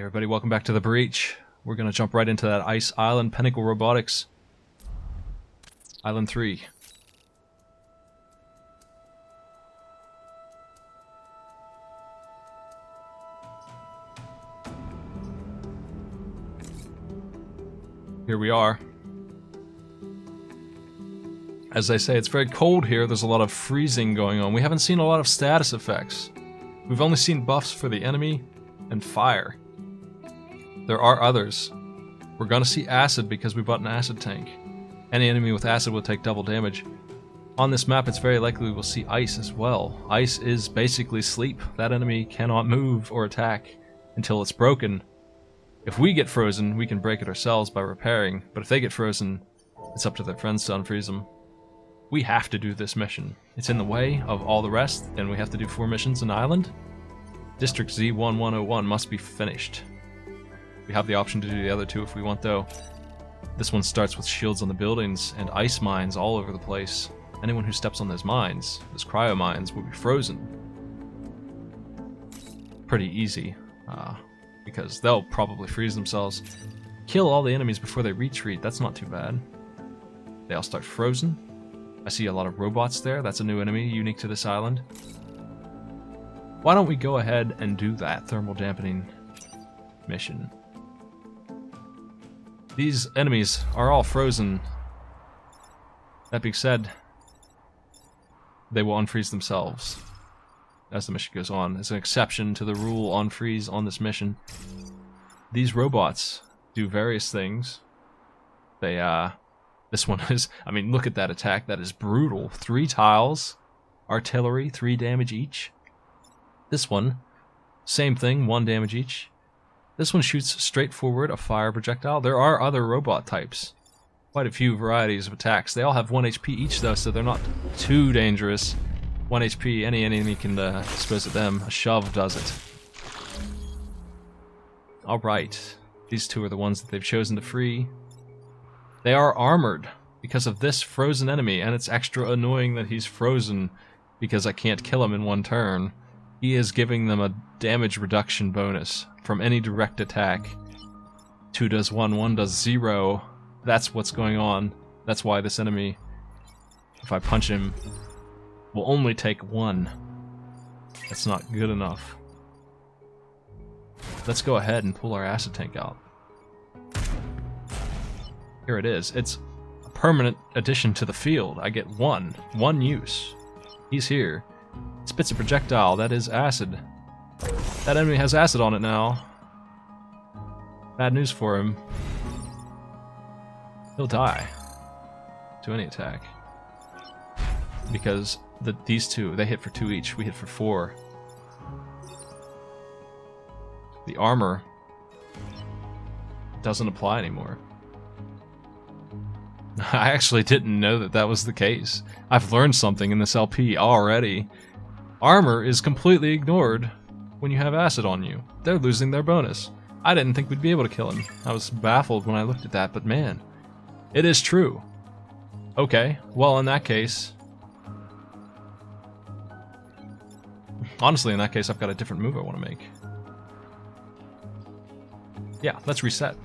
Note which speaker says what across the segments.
Speaker 1: Everybody, welcome back to the breach. We're gonna jump right into that ice island, Pinnacle Robotics. Island 3. Here we are. As I say, it's very cold here. There's a lot of freezing going on. We haven't seen a lot of status effects. We've only seen buffs for the enemy and fire. There are others. We're gonna see acid because we bought an acid tank. Any enemy with acid will take double damage. On this map, it's very likely we'll see ice as well. Ice is basically sleep. That enemy cannot move or attack until it's broken. If we get frozen, we can break it ourselves by repairing, but if they get frozen, it's up to their friends to unfreeze them. We have to do this mission. It's in the way of all the rest, and we have to do 4 missions in Island. District Z1101 must be finished. We have the option to do the other 2 if we want, though. This one starts with shields on the buildings and ice mines all over the place. Anyone who steps on those mines, those cryo mines, will be frozen. Pretty easy, because they'll probably freeze themselves. Kill all the enemies before they retreat, that's not too bad. They all start frozen. I see a lot of robots there, that's a new enemy unique to this island. Why don't we go ahead and do that thermal dampening mission? These enemies are all frozen. That being said, they will unfreeze themselves as the mission goes on. As an exception to the rule unfreeze on this mission. These robots do various things. They, this one is, I mean, look at that attack. That is brutal. 3 tiles, artillery, 3 damage each. This one, same thing, 1 damage each. This one shoots straight forward a fire projectile. There are other robot types. Quite a few varieties of attacks. They all have 1 HP each though, so they're not too dangerous. 1 HP, any enemy can dispose of them. A shove does it. Alright. These 2 are the ones that they've chosen to free. They are armored because of this frozen enemy, and it's extra annoying that he's frozen because I can't kill him in 1 turn. He is giving them a damage reduction bonus from any direct attack. 2 does 1, 1 does 0. That's what's going on. That's why this enemy, if I punch him, will only take 1. That's not good enough. Let's go ahead and pull our acid tank out. Here it is. It's a permanent addition to the field. I get 1 use. He's here. Spits a projectile. That is acid. That enemy has acid on it now. Bad news for him. He'll die to any attack. Because these 2, they hit for 2 each. We hit for 4. The armor doesn't apply anymore. I actually didn't know that that was the case. I've learned something in this LP already. Armor is completely ignored when you have acid on you. They're losing their bonus. I didn't think we'd be able to kill him. I was baffled when I looked at that, but man, it is true. Okay, well in that case... Honestly, in that case, I've got a different move I want to make. Yeah, let's reset.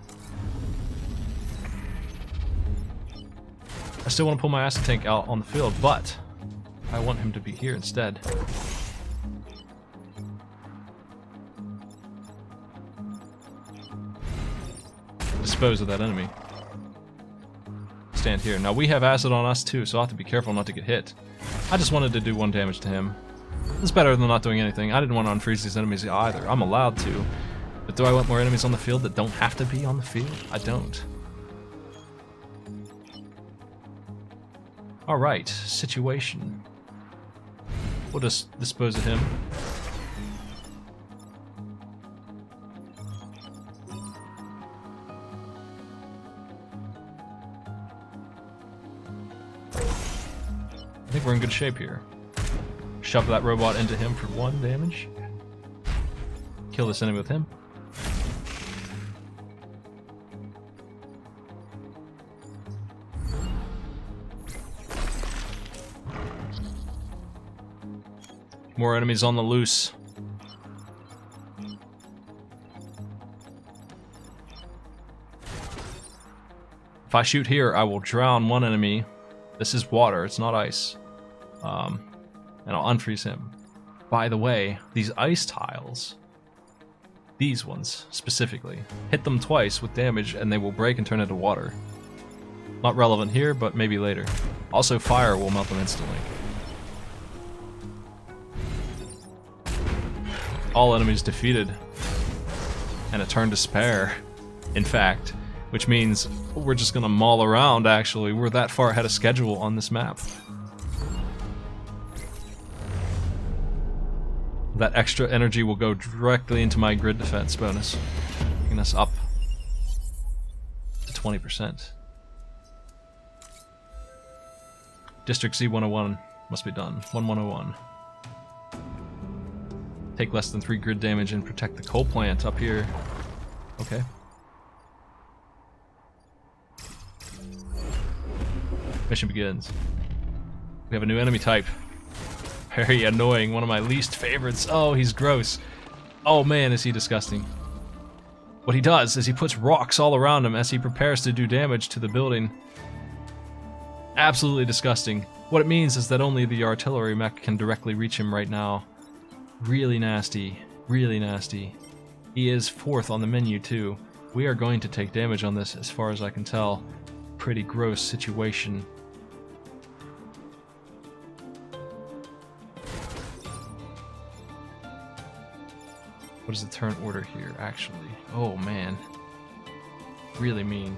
Speaker 1: I still want to pull my acid tank out on the field, but I want him to be here instead. Dispose of that enemy. Stand here. Now we have acid on us too, so I'll have to be careful not to get hit. I just wanted to do 1 damage to him. It's better than not doing anything. I didn't want to unfreeze these enemies either. I'm allowed to. But do I want more enemies on the field that don't have to be on the field? I don't. Alright, situation. We'll just dispose of him. I think we're in good shape here. Shove that robot into him for 1 damage. Kill this enemy with him. More enemies on the loose. If I shoot here, I will drown one enemy. This is water, it's not ice. And I'll unfreeze him. By the way, these ice tiles, these ones specifically, hit them twice with damage and they will break and turn into water. Not relevant here, but maybe later. Also, fire will melt them instantly. All enemies defeated. And a turn to spare, in fact. Which means we're just gonna maul around, actually. We're that far ahead of schedule on this map. That extra energy will go directly into my grid defense bonus, taking us up to 20%. District Z101 must be done. 1101. Take less than 3 grid damage and protect the coal plant up here. Okay. Mission begins. We have a new enemy type. Very annoying, one of my least favorites. Oh, he's gross. Oh man, is he disgusting. What he does is he puts rocks all around him as he prepares to do damage to the building. Absolutely disgusting. What it means is that only the artillery mech can directly reach him right now. Really nasty. Really nasty. He is 4th on the menu too. We are going to take damage on this as far as I can tell. Pretty gross situation. What is the turn order here, actually? Oh, man. Really mean.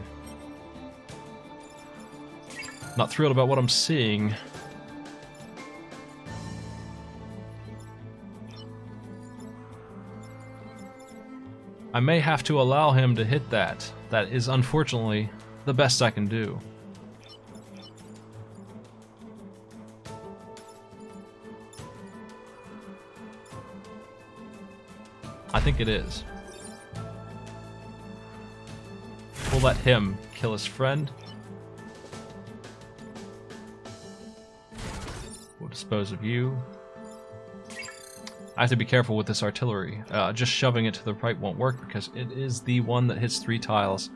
Speaker 1: Not thrilled about what I'm seeing. I may have to allow him to hit that. That is, unfortunately, the best I can do. I think it is. We'll let him kill his friend. We'll dispose of you. I have to be careful with this artillery. Just shoving it to the right won't work because it is the one that hits 3 tiles.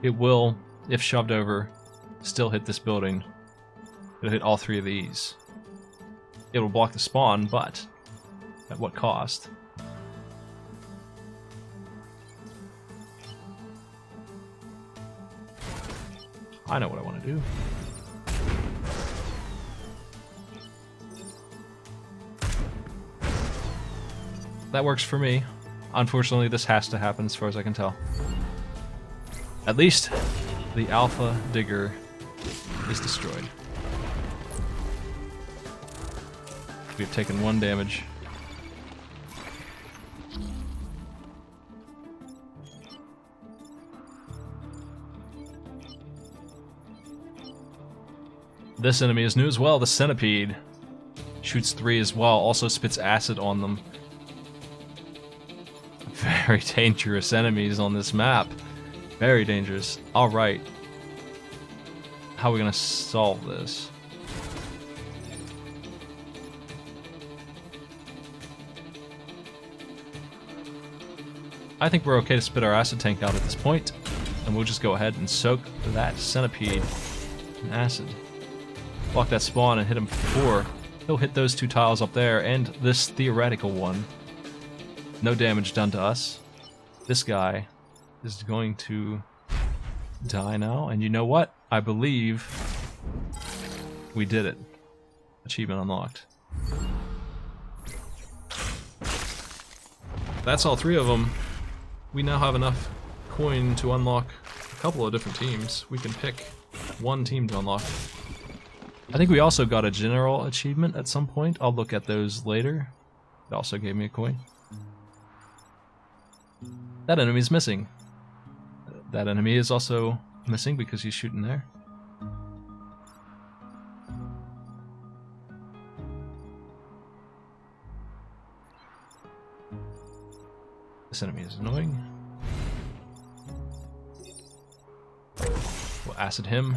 Speaker 1: It will, if shoved over, still hit this building. It'll hit all 3 of these. It will block the spawn, but at what cost? I know what I want to do. That works for me. Unfortunately, this has to happen as far as I can tell. At least the Alpha Digger is destroyed. We have taken 1 damage. This enemy is new as well, the Centipede. Shoots 3 as well, also spits acid on them. Very dangerous enemies on this map. Very dangerous. Alright. How are we gonna solve this? I think we're okay to spit our acid tank out at this point, and we'll just go ahead and soak that Centipede in acid. Block that spawn and hit him for 4. He'll hit those 2 tiles up there and this theoretical one. No damage done to us. This guy is going to die now, and you know what? I believe we did it. Achievement unlocked. That's all 3 of them. We now have enough coin to unlock a couple of different teams. We can pick 1 team to unlock. I think we also got a general achievement at some point. I'll look at those later. It also gave me a coin. That enemy's missing. That enemy is also missing because he's shooting there. This enemy is annoying. We'll acid him.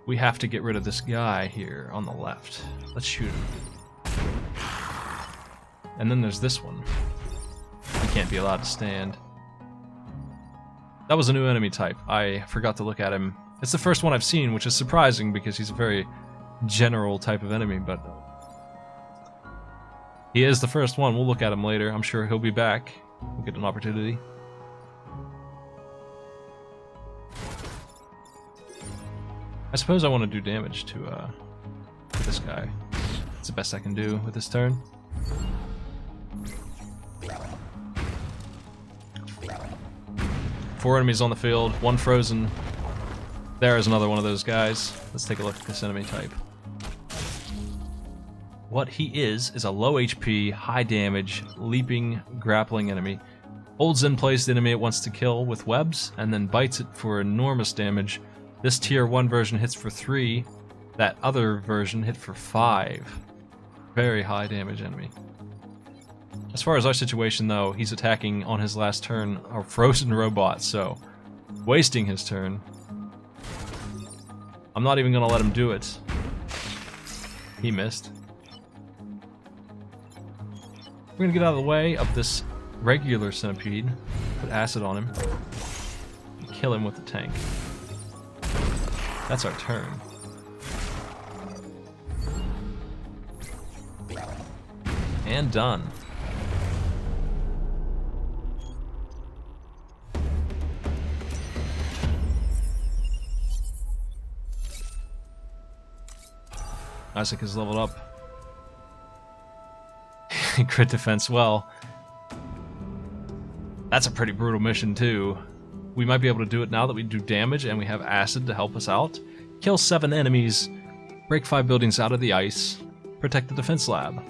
Speaker 1: We have to get rid of this guy here on the left. Let's shoot him. And then there's this one. He can't be allowed to stand. That was a new enemy type. I forgot to look at him. It's the first one I've seen, which is surprising because he's a very general type of enemy, but he is the first one. We'll look at him later. I'm sure he'll be back. We'll get an opportunity. I suppose I want to do damage to this guy. It's the best I can do with this turn. Four enemies on the field, one frozen. There is another one of those guys. Let's take a look at this enemy type. What he is a low HP, high damage, leaping, grappling enemy. Holds in place the enemy it wants to kill with webs, and then bites it for enormous damage. This tier 1 version hits for 3. That other version hit for 5. Very high damage enemy. As far as our situation though, he's attacking on his last turn a frozen robot, so wasting his turn. I'm not even gonna let him do it. He missed. We're gonna get out of the way of this regular centipede, put acid on him, and kill him with the tank. That's our turn. And done. Isaac is leveled up. Crit defense, well, that's a pretty brutal mission too. We might be able to do it now that we do damage and we have acid to help us out. Kill 7 enemies, break 5 buildings out of the ice, protect the defense lab.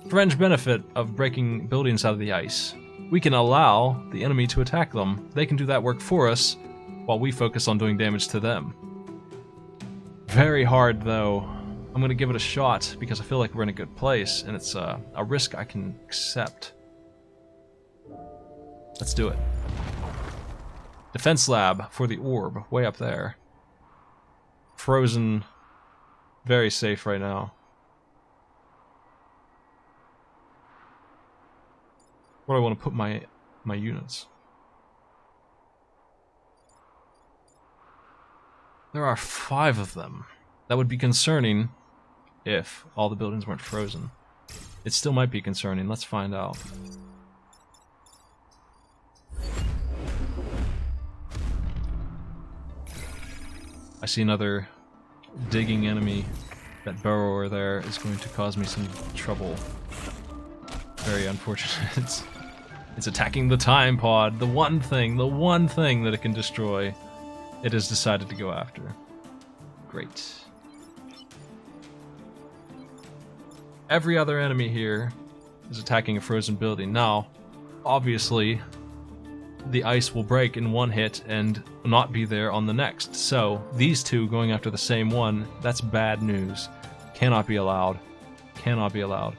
Speaker 1: Fringe benefit of breaking buildings out of the ice. We can allow the enemy to attack them. They can do that work for us while we focus on doing damage to them. Very hard though. I'm gonna give it a shot because I feel like we're in a good place and it's a risk I can accept. Let's do it. Defense lab for the orb, way up there. Frozen, very safe right now. Where do I want to put my units? There are 5 of them. That would be concerning if all the buildings weren't frozen. It still might be concerning. Let's find out. I see another digging enemy. That burrower there is going to cause me some trouble. Very unfortunate. It's attacking the time pod. The one thing that it can destroy. It has decided to go after. Great. Every other enemy here is attacking a frozen building. Now, obviously, the ice will break in one hit and not be there on the next. So, these two going after the same one, that's bad news. Cannot be allowed. Cannot be allowed.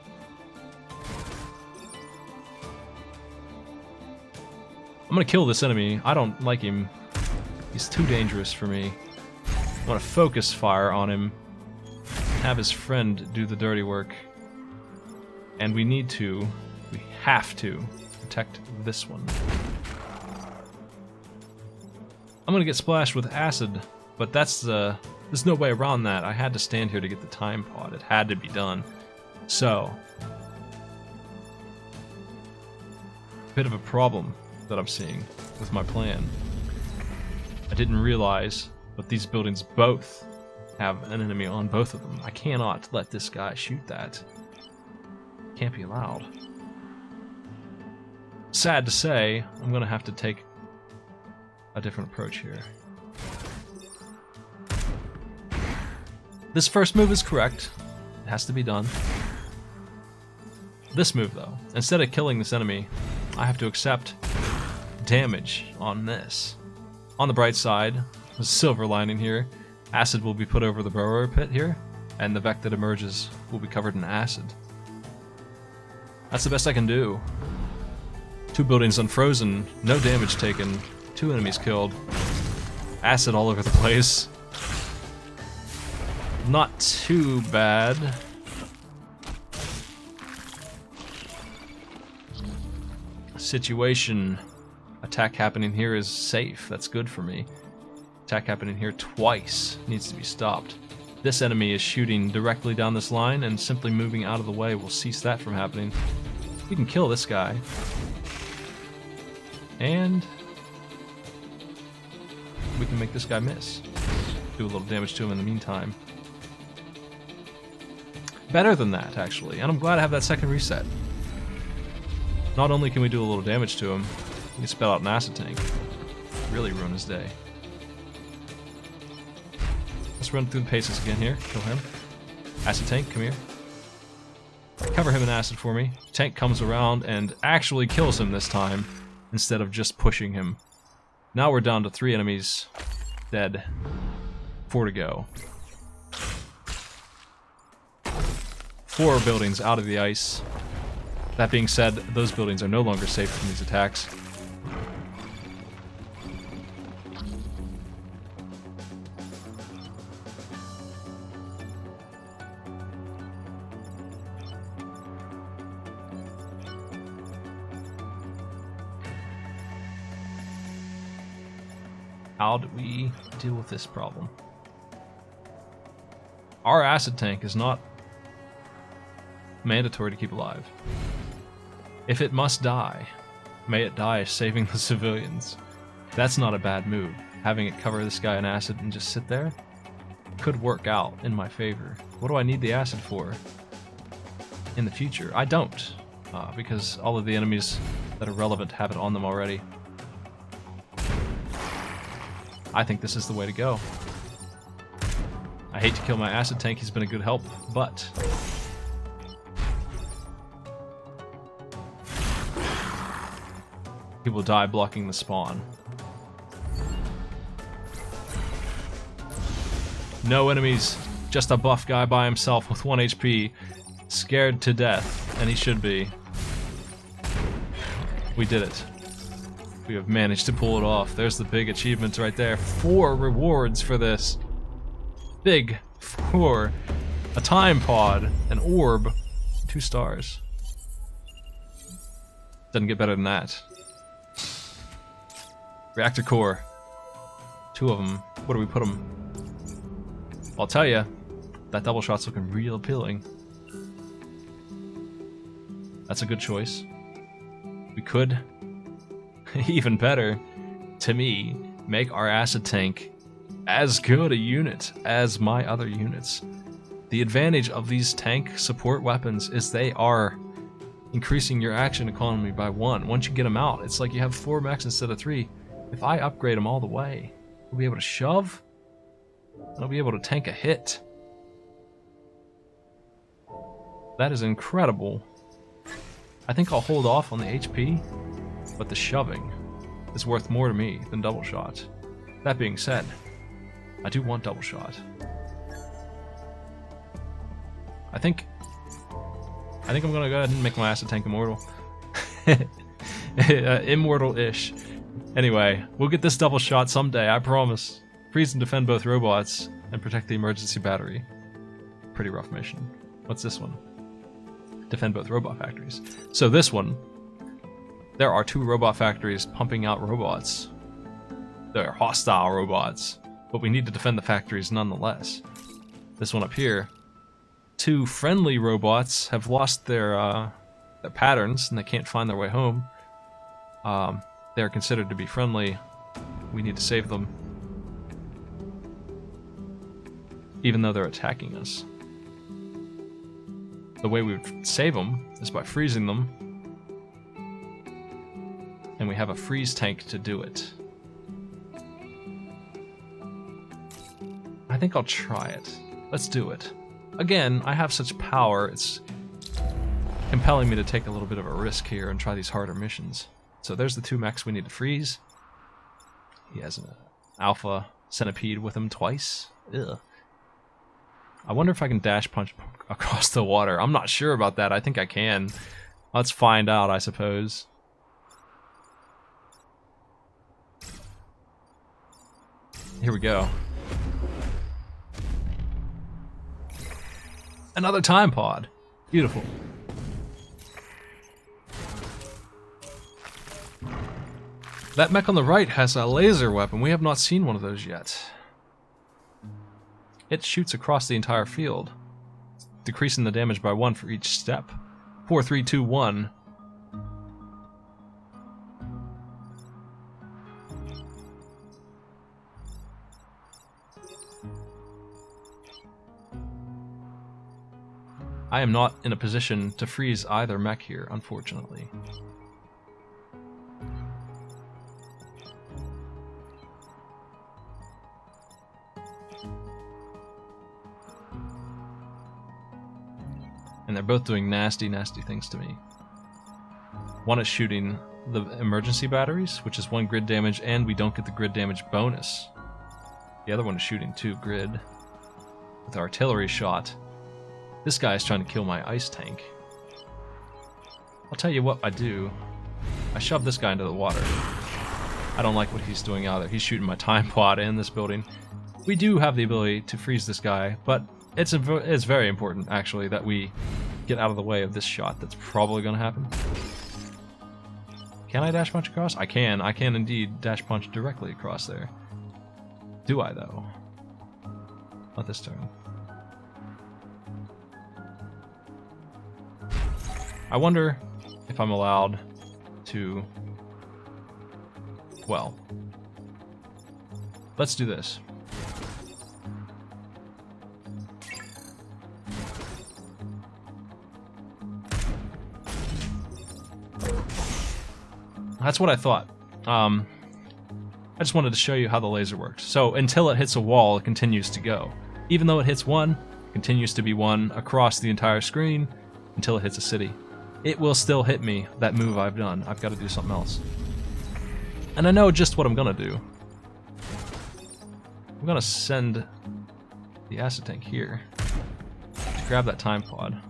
Speaker 1: I'm gonna kill this enemy. I don't like him. He's too dangerous for me. I want to focus fire on him. Have his friend do the dirty work. And we have to protect this one. I'm gonna get splashed with acid, but there's no way around that. I had to stand here to get the time pod. It had to be done. So, bit of a problem that I'm seeing with my plan. I didn't realize, but these buildings both have an enemy on both of them. I cannot let this guy shoot that. Can't be allowed. Sad to say, I'm gonna have to take a different approach here. This first move is correct. It has to be done. This move though, instead of killing this enemy, I have to accept damage on this. On the bright side, the silver lining here, acid will be put over the burrower pit here, and the Vect that emerges will be covered in acid. That's the best I can do. 2 buildings unfrozen, no damage taken, 2 enemies killed, acid all over the place. Not too bad. Situation. Attack happening here is safe. That's good for me. Attack happening here twice needs to be stopped. This enemy is shooting directly down this line, and simply moving out of the way will cease that from happening. We can kill this guy. And we can make this guy miss. Do a little damage to him in the meantime. Better than that, actually, and I'm glad I have that second reset. Not only can we do a little damage to him, we can spell out an acid tank. Really ruin his day. Let's run through the paces again here. Kill him. Acid tank, come here. Cover him in acid for me. Tank comes around and actually kills him this time, instead of just pushing him. Now we're down to 3 enemies dead. 4 to go. 4 buildings out of the ice. That being said, those buildings are no longer safe from these attacks. How do we deal with this problem? Our acid tank is not mandatory to keep alive. If it must die, may it die saving the civilians. That's not a bad move. Having it cover this guy in acid and just sit there could work out in my favor. What do I need the acid for in the future? I don't, because all of the enemies that are relevant have it on them already. I think this is the way to go. I hate to kill my acid tank, he's been a good help, but he will die blocking the spawn. No enemies, just a buff guy by himself with 1 HP, scared to death, and he should be. We did it. We have managed to pull it off. There's the big achievements right there. 4 rewards for this. Big 4. A time pod, an orb, 2 stars. Doesn't get better than that. Reactor core. 2 of them. Where do we put them? I'll tell you, that double shot's looking real appealing. That's a good choice. We could, even better, to me, make our acid tank as good a unit as my other units. The advantage of these tank support weapons is they are increasing your action economy by 1. Once you get them out, it's like you have 4 mechs instead of 3. If I upgrade them all the way, I'll be able to shove, and I'll be able to tank a hit. That is incredible. I think I'll hold off on the HP, but the shoving is worth more to me than double shot. That being said, I do want double shot. I think I'm gonna go ahead and make my acid tank immortal. Immortal-ish. Anyway, we'll get this double shot someday, I promise. Freeze and defend both robots, and protect the emergency battery. Pretty rough mission. What's this one? Defend both robot factories. So this one, there are 2 robot factories pumping out robots. They're hostile robots, but we need to defend the factories nonetheless. This one up here, 2 friendly robots have lost their patterns and they can't find their way home. They're considered to be friendly. We need to save them, even though they're attacking us. The way we would save them is by freezing them, and we have a freeze tank to do it. I think I'll try it. Let's do it. Again, I have such power, it's compelling me to take a little bit of a risk here and try these harder missions. So there's the 2 mechs we need to freeze. He has an alpha centipede with him twice. Ugh. I wonder if I can dash punch across the water. I'm not sure about that. I think I can. Let's find out, I suppose. Here we go. Another time pod. Beautiful. That mech on the right has a laser weapon. We have not seen one of those yet. It shoots across the entire field, decreasing the damage by 1 for each step. 4, 3, 2, 1. I am not in a position to freeze either mech here, unfortunately. And they're both doing nasty, nasty things to me. One is shooting the emergency batteries, which is 1 grid damage, and we don't get the grid damage bonus. The other one is shooting 2 grid with artillery shot. This guy is trying to kill my ice tank. I'll tell you what I do. I shove this guy into the water. I don't like what he's doing either. He's shooting my time pod in this building. We do have the ability to freeze this guy, but it's very important, actually, that we get out of the way of this shot that's probably going to happen. Can I dash punch across? I can. I can indeed dash punch directly across there. Do I, though? Not this turn. I wonder if I'm allowed to... Well, let's do this. That's what I thought. I just wanted to show you how the laser works. So until it hits a wall, it continues to go. Even though it hits 1, it continues to be 1 across the entire screen until it hits a city. It will still hit me, that move I've done. I've got to do something else. And I know just what I'm going to do. I'm going to send the acid tank here to grab that time pod.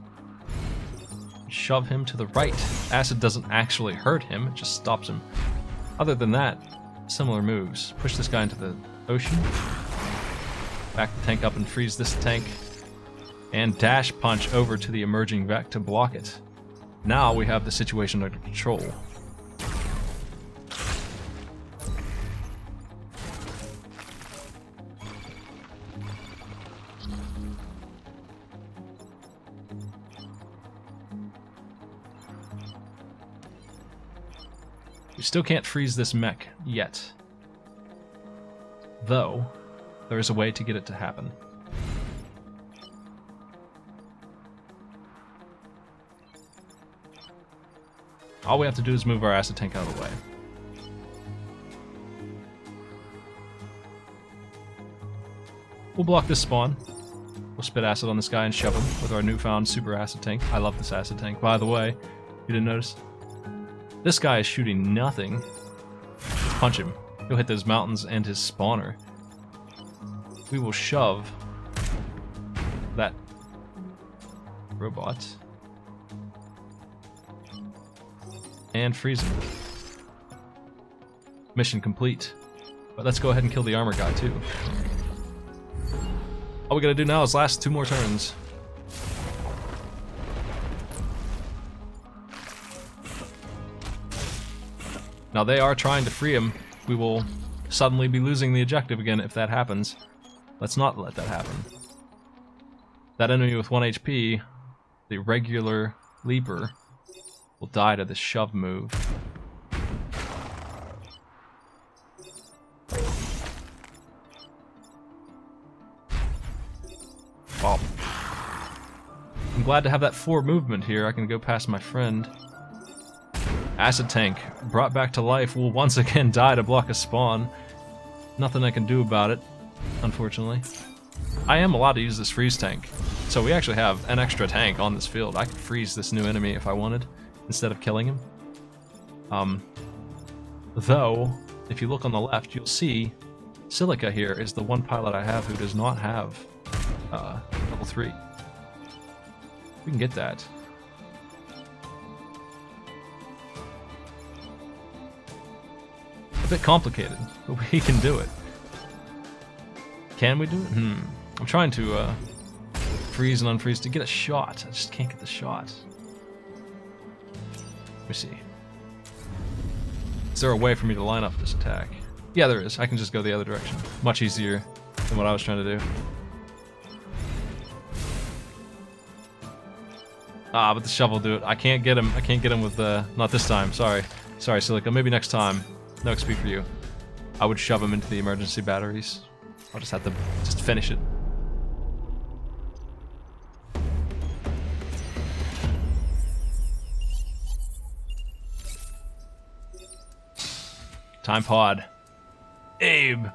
Speaker 1: Shove him to the right. Acid doesn't actually hurt him, it just stops him. Other than that, similar moves. Push this guy into the ocean. Back the tank up and freeze this tank. And dash punch over to the emerging Vec to block it. Now we have the situation under control. We still can't freeze this mech yet. Though, there is a way to get it to happen. All we have to do is move our acid tank out of the way. We'll block this spawn. We'll spit acid on this guy and shove him with our newfound super acid tank. I love this acid tank, by the way. You didn't notice? This guy is shooting nothing. Let's punch him. He'll hit those mountains and his spawner. We will shove that robot and freeze him. Mission complete. But let's go ahead and kill the armor guy too. All we gotta do now is last 2 more turns. Now they are trying to free him. We will suddenly be losing the objective again if that happens. Let's not let that happen. That enemy with 1 HP, the regular leaper, will die to this shove move. Wow. I'm glad to have that 4 movement here. I can go past my friend. Acid tank, brought back to life, will once again die to block a spawn. Nothing I can do about it, unfortunately. I am allowed to use this freeze tank, so we actually have an extra tank on this field. I could freeze this new enemy if I wanted, instead of killing him. Though, if you look on the left, you'll see Silica here is the one pilot I have who does not have level 3. We can get that. A bit complicated, but we can do it. Can we do it? I'm trying to freeze and unfreeze to get a shot. I just can't get the shot. Let me see. Is there a way for me to line up this attack? Yeah, there is. I can just go the other direction. Much easier than what I was trying to do. Ah, but the shovel will do it. I can't get him. I can't get him with the... Not this time. Sorry. Sorry, Silica. Maybe next time. No XP for you. I would shove him into the emergency batteries. I'll just have to just finish it. Time pod. Abe.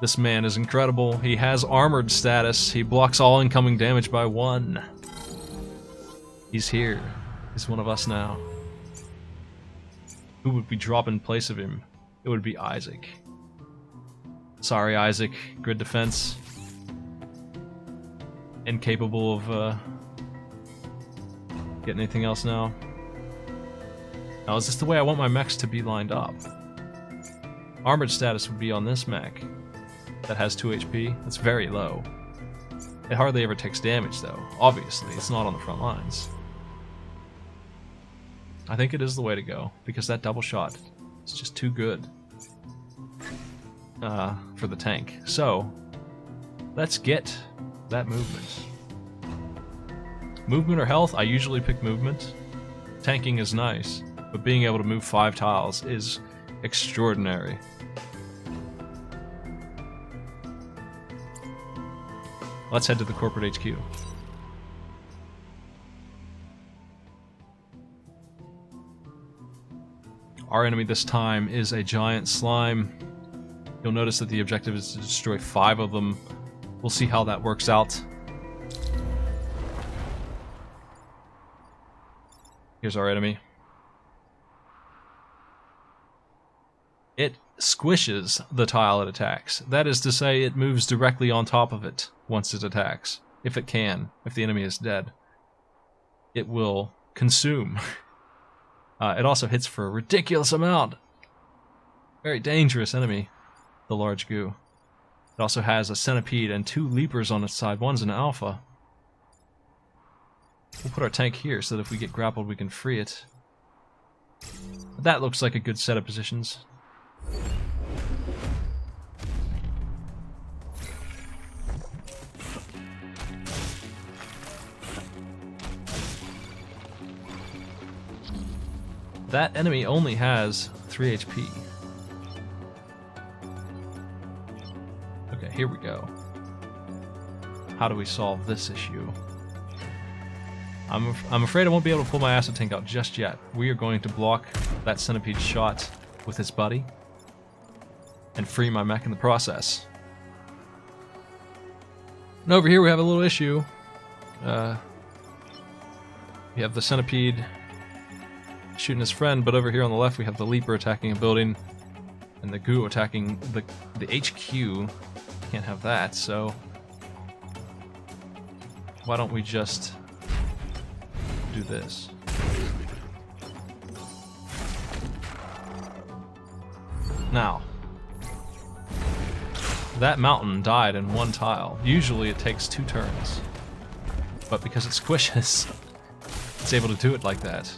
Speaker 1: This man is incredible. He has armored status. He blocks all incoming damage by 1. He's here. He's one of us now. Who would we drop in place of him? It would be Isaac. Sorry, Isaac. Grid defense. Incapable of getting anything else now. Now, is this the way I want my mechs to be lined up? Armored status would be on this mech. That has 2 HP. That's very low. It hardly ever takes damage, though. Obviously, it's not on the front lines. I think it is the way to go, because that double shot is just too good for the tank. So, let's get that movement. Movement or health? I usually pick movement. Tanking is nice, but being able to move 5 tiles is extraordinary. Let's head to the corporate HQ. Our enemy this time is a giant slime. You'll notice that the objective is to destroy 5 of them. We'll see how that works out. Here's our enemy. It squishes the tile it attacks. That is to say, it moves directly on top of it once it attacks. If it can, if the enemy is dead. It will consume. It also hits for a ridiculous amount. Very dangerous enemy, the large goo. It also has a centipede and 2 leapers on its side. One's an alpha. We'll put our tank here so that if we get grappled we can free it. That looks like a good set of positions. That enemy only has 3 HP. Okay, here we go. How do we solve this issue? I'm afraid I won't be able to pull my acid tank out just yet. We are going to block that centipede shot with its buddy and free my mech in the process. And over here we have a little issue. We have the centipede shooting his friend, but over here on the left we have the leaper attacking a building and the goo attacking the HQ. Can't have that, so why don't we just do this? Now, that mountain died in 1 tile. Usually it takes 2 turns, but because it squishes, it's able to do it like that.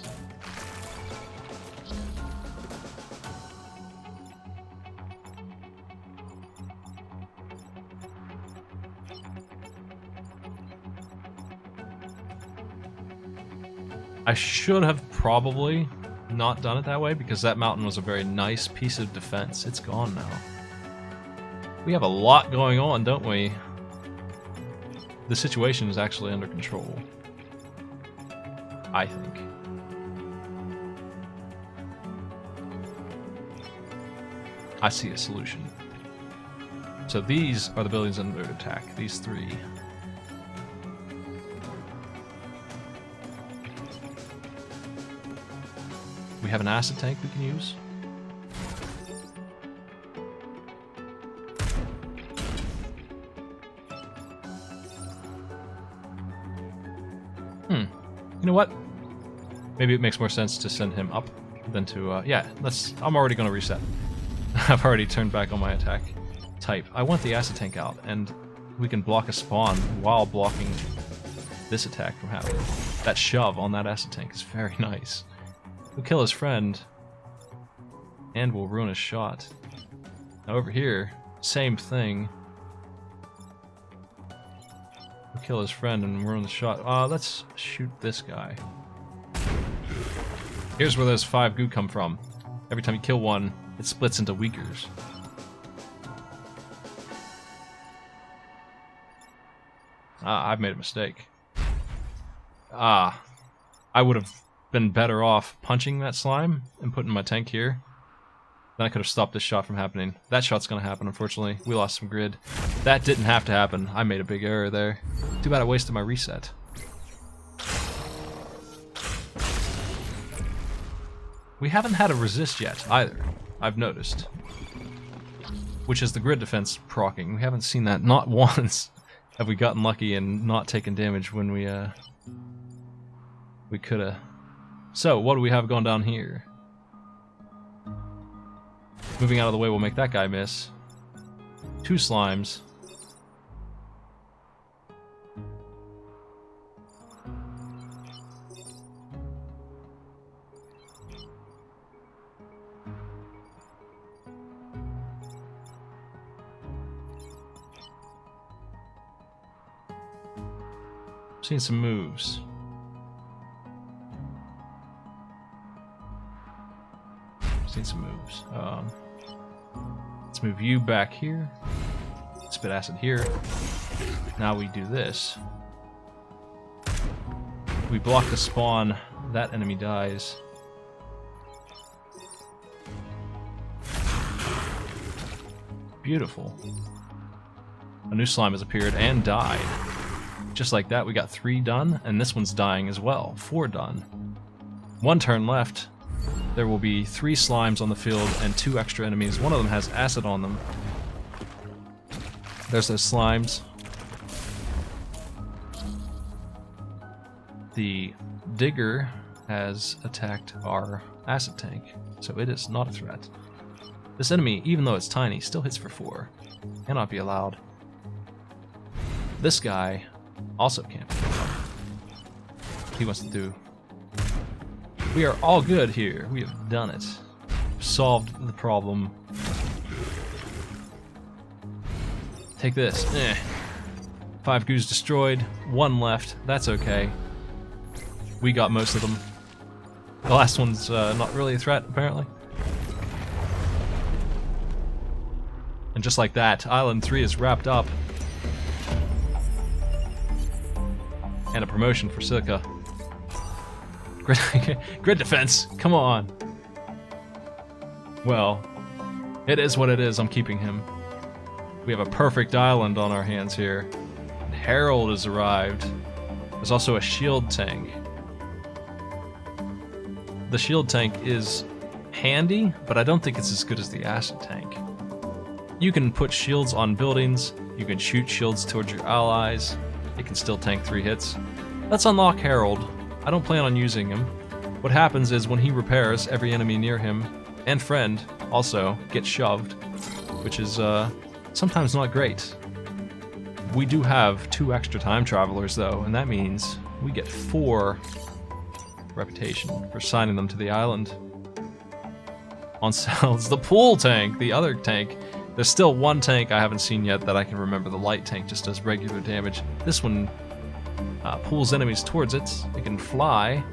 Speaker 1: I should have probably not done it that way because that mountain was a very nice piece of defense. It's gone now. We have a lot going on, don't we? The situation is actually under control. I think. I see a solution. So these are the buildings under attack, these 3. We have an acid tank we can use. You know what? Maybe it makes more sense to send him up than to, yeah, I'm already going to reset. I've already turned back on my attack type. I want the acid tank out, and we can block a spawn while blocking this attack from happening. That shove on that acid tank is very nice. He'll kill his friend, and will ruin his shot. Now over here, same thing. We'll kill his friend and ruin the shot. Let's shoot this guy. Here's where those 5 goo come from. Every time you kill one, it splits into weakers. I've made a mistake. I would have been better off punching that slime and putting my tank here. Then I could have stopped this shot from happening. That shot's gonna happen, unfortunately. We lost some grid. That didn't have to happen. I made a big error there. Too bad I wasted my reset. We haven't had a resist yet, either. I've noticed. Which is the grid defense proccing. We haven't seen that. Not once have we gotten lucky and not taken damage when we coulda. So, what do we have going down here? Moving out of the way will make that guy miss. 2 slimes. Seen some moves. Seen some moves. Let's move you back here. Spit acid here. Now we do this. We block the spawn. That enemy dies. Beautiful. A new slime has appeared and died. Just like that, we got 3 done, and this one's dying as well. 4 done. 1 turn left. There will be 3 slimes on the field and 2 extra enemies. One of them has acid on them. There's those slimes. The digger has attacked our acid tank, so it is not a threat. This enemy, even though it's tiny, still hits for 4. Cannot be allowed. This guy also can't be allowed. He wants to do. We are all good here. We have done it. Solved the problem. Take this. 5 goos destroyed. 1 left. That's okay. We got most of them. The last one's not really a threat, apparently. And just like that, Island 3 is wrapped up. And a promotion for Silica. Grid defense, come on. Well, it is what it is. I'm keeping him. We have a perfect island on our hands here. And Harold has arrived. There's also a shield tank. The shield tank is handy, but I don't think it's as good as the acid tank. You can put shields on buildings. You can shoot shields towards your allies. It can still tank 3 hits. Let's unlock Harold. I don't plan on using him. What happens is when he repairs, every enemy near him and friend also gets shoved, which is sometimes not great. We do have 2 extra time travelers though, and that means we get 4 reputation for signing them to the island. On cells, the pool tank, the other tank. There's still 1 tank I haven't seen yet that I can remember. The light tank just does regular damage. This one pulls enemies towards it. It can fly.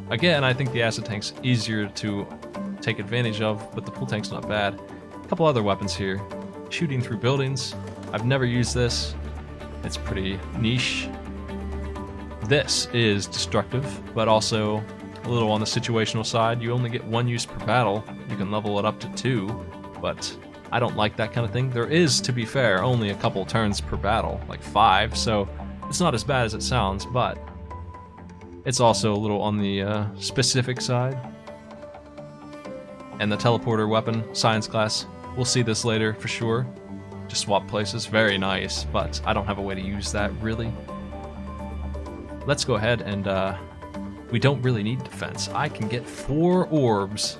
Speaker 1: Again, I think the acid tank's easier to take advantage of, but the pool tank's not bad. A couple other weapons here. Shooting through buildings. I've never used this. It's pretty niche. This is destructive, but also a little on the situational side. You only get 1 use per battle. You can level it up to 2, but I don't like that kind of thing. There is, to be fair, only a couple turns per battle, like 5, so it's not as bad as it sounds, but it's also a little on the specific side. And the teleporter weapon, science class, we'll see this later for sure. Just swap places, very nice, but I don't have a way to use that really. Let's go ahead and we don't really need defense. I can get 4 orbs.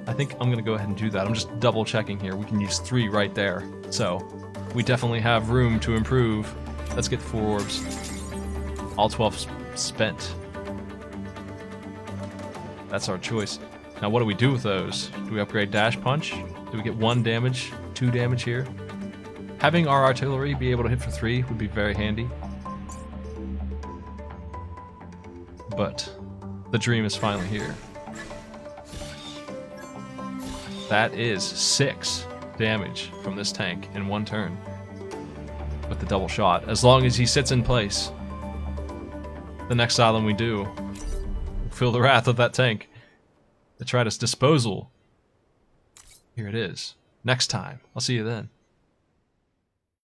Speaker 1: I think I'm gonna go ahead and do that. I'm just double checking here. We can use 3 right there. So we definitely have room to improve. Let's get 4 orbs. All 12 spent. That's our choice. Now what do we do with those? Do we upgrade dash punch? Do we get 1 damage, 2 damage here? Having our artillery be able to hit for 3 would be very handy. But the dream is finally here. That is 6 damage from this tank in 1 turn. With the double shot, as long as he sits in place. The next island we do will feel the wrath of that tank. The Tritus disposal. Here it is. Next time. I'll see you then.